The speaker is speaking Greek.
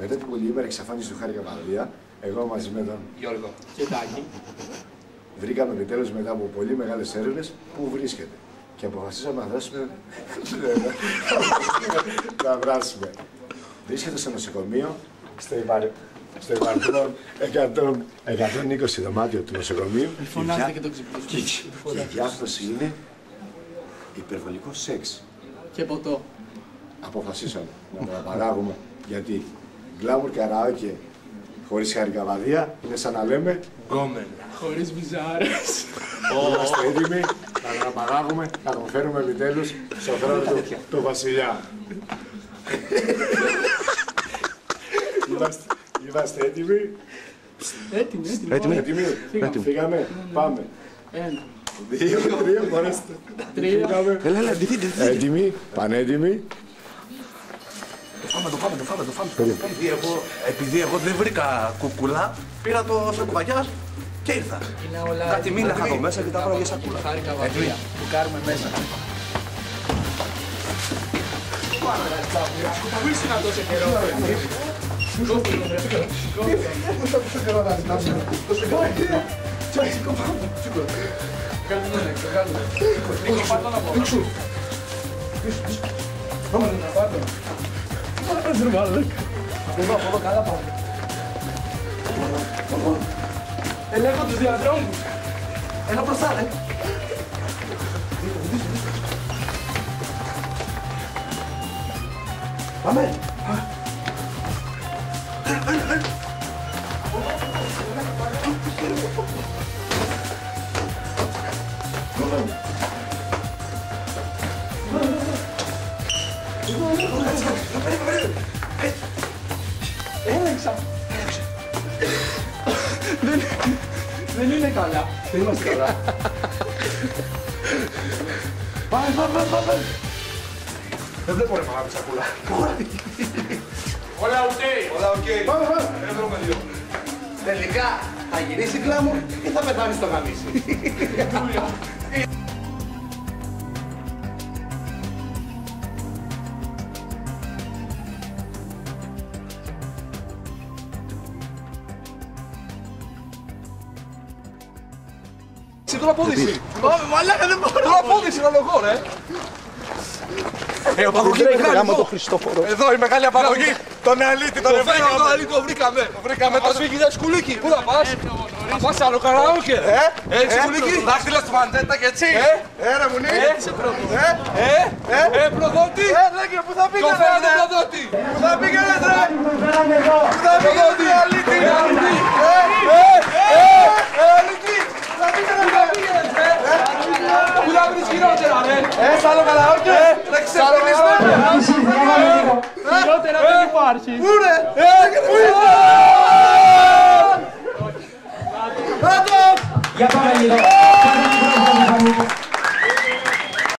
Μετά την πολυήμερη εξαφάνιση του Χάρη Καβαδία, εγώ μαζί με τον Γιώργο Και Τάκη. βρήκαμε επιτέλους μετά από πολύ μεγάλες έρευνες πού βρίσκεται. Και αποφασίσαμε να δράσουμε. Να δράσουμε. Βρίσκεται στο νοσοκομείο, στο υπαρχόν 120 δωμάτιο του νοσοκομείου. Φωνάστε και το ξυπνήσετε. Και η διάγνωση είναι υπερβολικό σεξ. Και ποτό. Αποφασίσαμε να το παράγουμε γιατί γκλάμουρ καραόκε χωρίς Χάρη Καβαδία είναι σαν να λέμε Γκόμεν. Χωρίς βυζάρες. είμαστε έτοιμοι να το παράγουμε, να τον φέρουμε επιτέλους στον θρόνο του βασιλιά. Είμαστε έτοιμοι. Έτοιμοι. Φύγαμε. Πάμε. 1, 2, 3, μπορέστε. 3. Έλα, Έτοιμοι, πανέτοιμοι. Το φάμε. Επειδή εγώ δεν βρήκα κουκούλα, πήρα το σακουβαγιάς και ήρθα. Είναι όλα. Κάτι μήλα είχα εδώ μέσα και τα έβαλα για σακούλα. Χάρη Καβαδία. Που κάνουμε μέσα. Πού ήσουν αυτό σε καιρό. Από εδώ καλά πάμε. Ελέγχω τους διαδρόμους. Ένα μπροστά, ρε. Πάμε. Έλεξα. Δεν είναι καλά. Δεν είμαστε καλά. Πάμε. Δεν βλέπω ρε μαγάπη σακούλα. Όλα οκ. Πάμε. Δεν βρούμε δύο. Τελικά θα γυρίσει γκλάμουρ ή θα πεθάνει στο γαμίσι. Τώρα απόδειξη. Πάμε, μαλάκα δεν μπορώ. Τώρα απόδειξη να λογώ, ρε. Απαγωγή μεγάλη εδώ. Εδώ η μεγάλη απαγωγή. Τον Αλίτη, τον Εβραίο. Τον Αλίτη το βρήκαμε. Το βρήκαμε. Το σφίγγι σκουλίκι. Πού θα πας. Θα πας άλλο καραόκε. Έχεις σκουλίκι. Δάχτυλα στη μαντέτα και έτσι. Ρε μουνί. Προδότη. Λέγε πού θα πήγαινε. Το φέρατε προδότη. Πού θα πήγαινε ρε. Πού θα πήγαινε Αλίτη. Πού θα βρεις χειρότερα, ρε! Σ' άλλο καλαόκε! Να ξεφτυλίσουμε! Χειρότερα δεν υπάρχει. Πού ρε! Πού είσαι! Για πάμε λίγο.